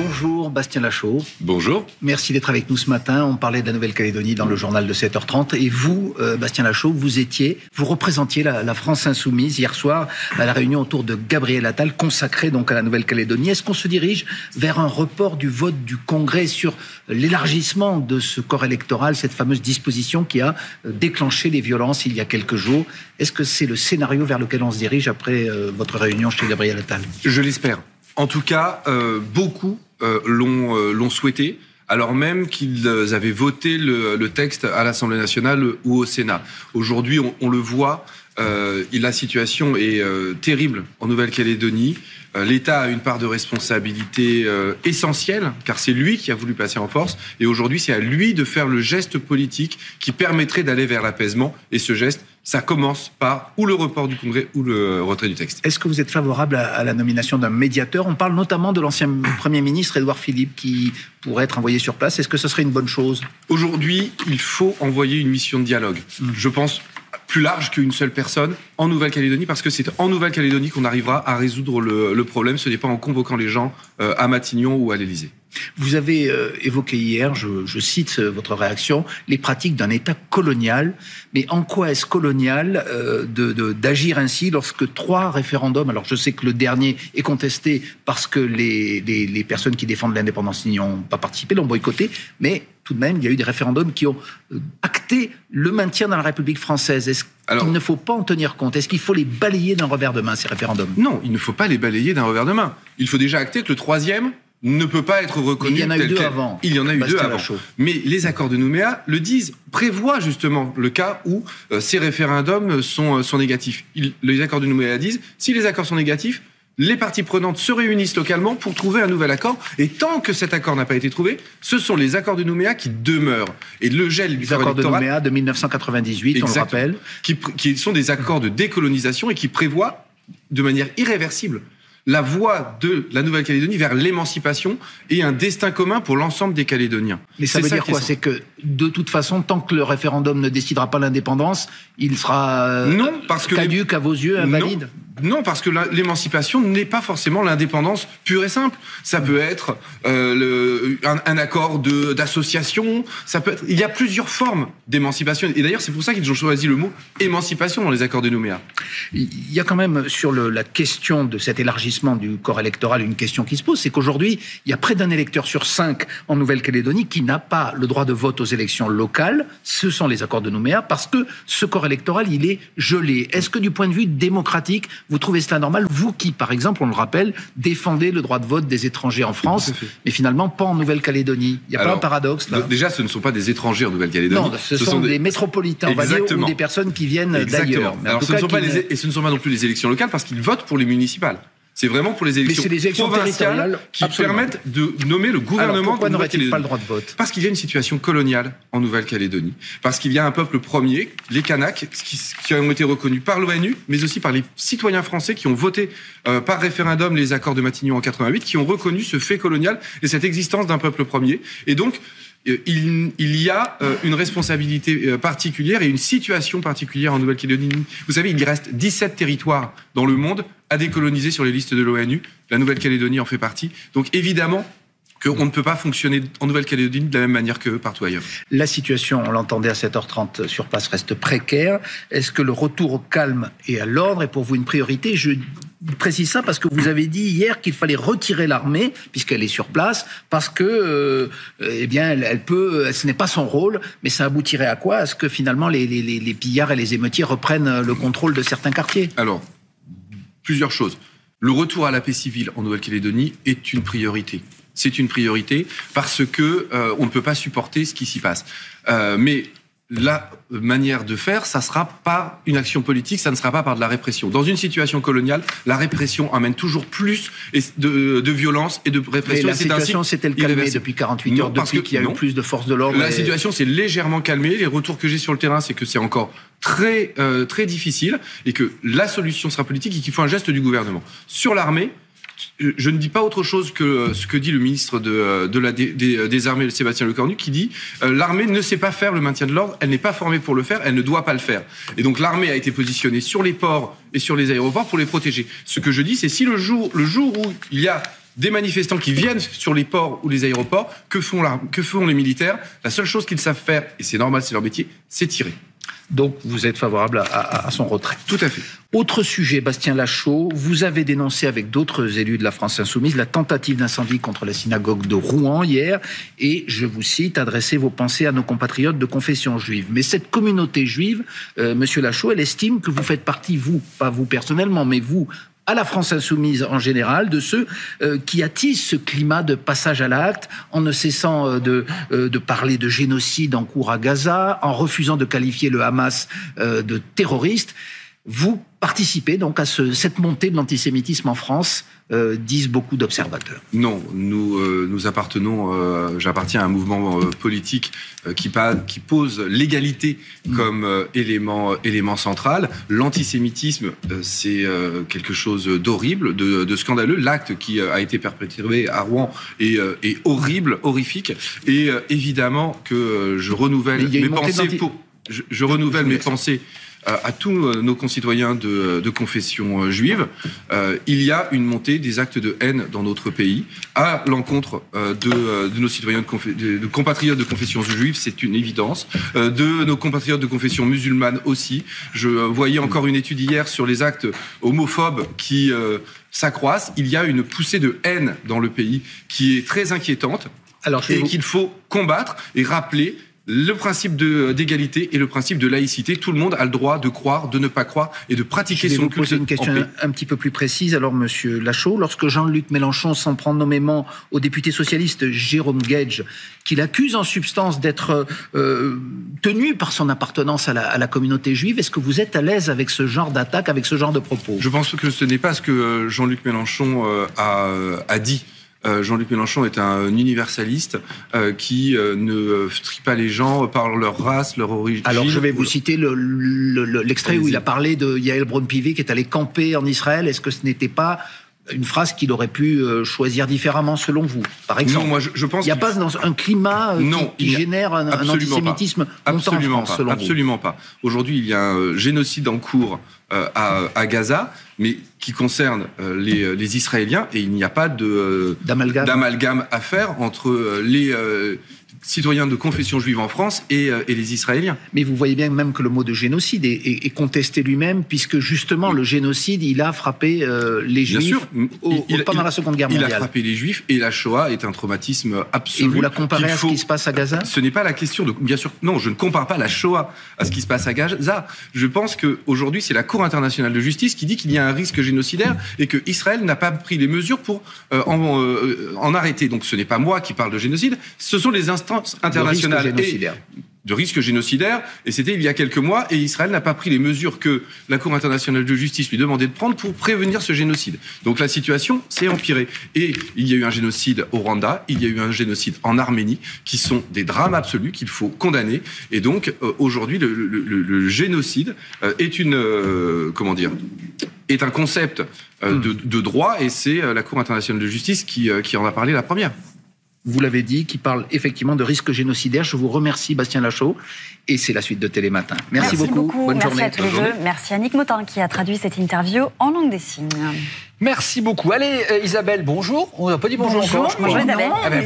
Bonjour Bastien Lachaud. Bonjour. Merci d'être avec nous ce matin. On parlait de la Nouvelle-Calédonie dans le journal de 7h30. Et vous, Bastien Lachaud, vous représentiez la France insoumise hier soir à la réunion autour de Gabriel Attal, consacrée donc à la Nouvelle-Calédonie. Est-ce qu'on se dirige vers un report du vote du Congrès sur l'élargissement de ce corps électoral, cette fameuse disposition qui a déclenché les violences il y a quelques jours? Est-ce que c'est le scénario vers lequel on se dirige après votre réunion chez Gabriel Attal? Je l'espère. En tout cas, beaucoup l'ont souhaité, alors même qu'ils avaient voté le texte à l'Assemblée nationale ou au Sénat. Aujourd'hui, on le voit, la situation est terrible en Nouvelle-Calédonie. L'État a une part de responsabilité essentielle, car c'est lui qui a voulu passer en force. Et aujourd'hui, c'est à lui de faire le geste politique qui permettrait d'aller vers l'apaisement. Et ce geste, ça commence par ou le report du Congrès ou le retrait du texte. Est-ce que vous êtes favorable à la nomination d'un médiateur? On parle notamment de l'ancien Premier ministre Édouard Philippe qui pourrait être envoyé sur place. Est-ce que ce serait une bonne chose? Aujourd'hui, il faut envoyer une mission de dialogue. Je pense plus large qu'une seule personne en Nouvelle-Calédonie, parce que c'est en Nouvelle-Calédonie qu'on arrivera à résoudre le problème. Ce n'est pas en convoquant les gens à Matignon ou à l'Élysée. Vous avez évoqué hier, je cite votre réaction, les pratiques d'un État colonial. Mais en quoi est-ce colonial d'agir ainsi lorsque 3 référendums, alors je sais que le dernier est contesté parce que les personnes qui défendent l'indépendance n'y ont pas participé, l'ont boycotté, mais tout de même, il y a eu des référendums qui ont acté le maintien dans la République française. Est-ce qu'il ne faut pas en tenir compte? Est-ce qu'il faut les balayer d'un revers de main, ces référendums? Non, il ne faut pas les balayer d'un revers de main. Il faut déjà acter que le 3e ne peut pas être reconnu. Il y en a eu 2 avant. Il y en a eu 2 avant. Mais les accords de Nouméa le disent, prévoient justement le cas où ces référendums sont négatifs. Les accords de Nouméa disent, si les accords sont négatifs, les parties prenantes se réunissent localement pour trouver un nouvel accord. Et tant que cet accord n'a pas été trouvé, ce sont les accords de Nouméa qui demeurent. Et le gel du corps électoral... Les accords de Nouméa de 1998, on le rappelle. Qui sont des accords de décolonisation et qui prévoient de manière irréversible la voie de la Nouvelle-Calédonie vers l'émancipation et un destin commun pour l'ensemble des Calédoniens. Mais ça veut dire quoi? C'est que, de toute façon, tant que le référendum ne décidera pas l'indépendance, il sera caduc à vos yeux, invalide? Non, parce que l'émancipation n'est pas forcément l'indépendance pure et simple. Ça peut être un accord d'association, ça peut être... Il y a plusieurs formes d'émancipation. Et d'ailleurs, c'est pour ça qu'ils ont choisi le mot émancipation dans les accords de Nouméa. Il y a quand même, sur la question de cet élargissement du corps électoral, une question qui se pose, c'est qu'aujourd'hui, il y a près d'un électeur sur 5 en Nouvelle-Calédonie qui n'a pas le droit de vote aux élections locales. Ce sont les accords de Nouméa, parce que ce corps électoral, il est gelé. Est-ce que du point de vue démocratique, vous trouvez cela normal? Vous qui, par exemple, on le rappelle, défendez le droit de vote des étrangers en France, mais finalement pas en Nouvelle-Calédonie. Il n'y a pas un paradoxe là? Déjà, ce ne sont pas des étrangers en Nouvelle-Calédonie. Non, ce sont des métropolitains, on va dire, ou des personnes qui viennent d'ailleurs. Alors, ce ne sont pas non plus les élections locales, parce qu'ils votent pour les municipales. C'est vraiment pour les élections provinciales qui permettent de nommer le gouvernement. Pourquoi n'aurait-il pas le droit de vote? Parce qu'il y a une situation coloniale en Nouvelle-Calédonie. Parce qu'il y a un peuple premier, les Kanaks, qui ont été reconnus par l'ONU, mais aussi par les citoyens français qui ont voté par référendum les accords de Matignon en 88, qui ont reconnu ce fait colonial et cette existence d'un peuple premier. Et donc, il y a une responsabilité particulière et une situation particulière en Nouvelle-Calédonie. Vous savez, il y reste 17 territoires dans le monde à décoloniser sur les listes de l'ONU. La Nouvelle-Calédonie en fait partie. Donc évidemment qu'on ne peut pas fonctionner en Nouvelle-Calédonie de la même manière que partout ailleurs. La situation, on l'entendait à 7h30 sur place, reste précaire. Est-ce que le retour au calme et à l'ordre est pour vous une priorité? Je précise ça parce que vous avez dit hier qu'il fallait retirer l'armée, puisqu'elle est sur place, parce que, ce n'est pas son rôle, mais ça aboutirait à quoi? À ce que finalement les pillards et les émeutiers reprennent le contrôle de certains quartiers? Alors, plusieurs choses. Le retour à la paix civile en Nouvelle-Calédonie est une priorité. C'est une priorité parce que on ne peut pas supporter ce qui s'y passe. Mais la manière de faire, ça sera par une action politique, ça ne sera pas par de la répression. Dans une situation coloniale, la répression amène toujours plus de violence et de répression. Mais la situation s'est-elle calmée depuis 48 heures, depuis qu'il y a eu plus de forces de l'ordre? La situation s'est légèrement calmée. Les retours que j'ai sur le terrain, c'est que c'est encore très difficile et que la solution sera politique et qu'il faut un geste du gouvernement. Sur l'armée, je ne dis pas autre chose que ce que dit le ministre des Armées, Sébastien Lecornu, qui dit l'armée ne sait pas faire le maintien de l'ordre, elle n'est pas formée pour le faire, elle ne doit pas le faire. Et donc l'armée a été positionnée sur les ports et sur les aéroports pour les protéger. Ce que je dis, c'est si le jour où il y a des manifestants qui viennent sur les ports ou les aéroports. Que font les militaires? La seule chose qu'ils savent faire, et c'est normal, c'est leur métier, c'est tirer. Donc, vous êtes favorable à son retrait. Tout à fait. Autre sujet, Bastien Lachaud, vous avez dénoncé avec d'autres élus de la France Insoumise la tentative d'incendie contre la synagogue de Rouen hier, et je vous cite, adressez vos pensées à nos compatriotes de confession juive. Mais cette communauté juive, Monsieur Lachaud, elle estime que vous faites partie, vous, pas vous personnellement, mais vous, à la France Insoumise en général, de ceux qui attisent ce climat de passage à l'acte en ne cessant de parler de génocide en cours à Gaza, en refusant de qualifier le Hamas de terroriste. Vous participez donc à cette montée de l'antisémitisme en France, disent beaucoup d'observateurs. Non, nous appartenons, j'appartiens à un mouvement politique qui pose l'égalité comme élément central. L'antisémitisme, c'est quelque chose d'horrible, de scandaleux. L'acte qui a été perpétré à Rouen est horrible, horrifique. Et évidemment que je renouvelle mes pensées je renouvelle mes pensées à tous nos concitoyens de confession juive. Il y a une montée des actes de haine dans notre pays à l'encontre de nos citoyens de compatriotes de confession juive, c'est une évidence. De nos compatriotes de confession musulmane aussi. Je voyais encore une étude hier sur les actes homophobes qui s'accroissent. Il y a une poussée de haine dans le pays qui est très inquiétante et qu'il faut combattre et rappeler le principe d'égalité et le principe de laïcité. Tout le monde a le droit de croire, de ne pas croire et de pratiquer son culte. Je vais vous poser une question un petit peu plus précise. Alors, Monsieur Lachaud, lorsque Jean-Luc Mélenchon s'en prend nommément au député socialiste Jérôme Guedj, qu'il accuse en substance d'être tenu par son appartenance à la communauté juive, est-ce que vous êtes à l'aise avec ce genre d'attaque, avec ce genre de propos? Je pense que ce n'est pas ce que Jean-Luc Mélenchon a dit. Jean-Luc Mélenchon est un universaliste qui ne trie pas les gens par leur race, leur origine. Alors je vais vous citer l'extrait où il a parlé de Yael Braun-Pivet qui est allé camper en Israël. Est-ce que ce n'était pas une phrase qu'il aurait pu choisir différemment selon vous, par exemple? Non, moi je pense qu'il n'y a pas dans un climat qui génère un antisémitisme montant en France, selon vous? Absolument pas. Aujourd'hui, il y a un génocide en cours à Gaza, mais qui concerne les Israéliens, et il n'y a pas d'amalgame à faire entre les citoyens de confession juive en France et les Israéliens. Mais vous voyez bien même que le mot de génocide est contesté lui-même, puisque justement le génocide, il a frappé les Juifs pendant la Seconde Guerre mondiale. Il a frappé les Juifs, et la Shoah est un traumatisme absolu. Et vous la comparez à ce qui se passe à Gaza? Ce n'est pas la question de... Bien sûr, non, je ne compare pas la Shoah à ce qui se passe à Gaza. Je pense qu'aujourd'hui, c'est la Cour internationale de justice qui dit qu'il y a un risque génocidaire et que Israël n'a pas pris les mesures pour en arrêter. Donc ce n'est pas moi qui parle de génocide, ce sont les instances internationales de risque génocidaire, et c'était il y a quelques mois, et Israël n'a pas pris les mesures que la Cour internationale de justice lui demandait de prendre pour prévenir ce génocide. Donc la situation s'est empirée. Et il y a eu un génocide au Rwanda, il y a eu un génocide en Arménie, qui sont des drames absolus qu'il faut condamner. Et donc aujourd'hui, le génocide est est un concept de droit, et c'est la Cour internationale de justice qui en a parlé la première. Vous l'avez dit, qui parle effectivement de risque génocidaire. Je vous remercie, Bastien Lachaud, et c'est la suite de Télématin. Merci beaucoup. Bonne journée. Merci à tous les deux. Merci à Annick Motin qui a traduit cette interview en langue des signes. Merci beaucoup. Allez, Isabelle, bonjour. On n'a pas dit bonjour encore. Bonjour Isabelle.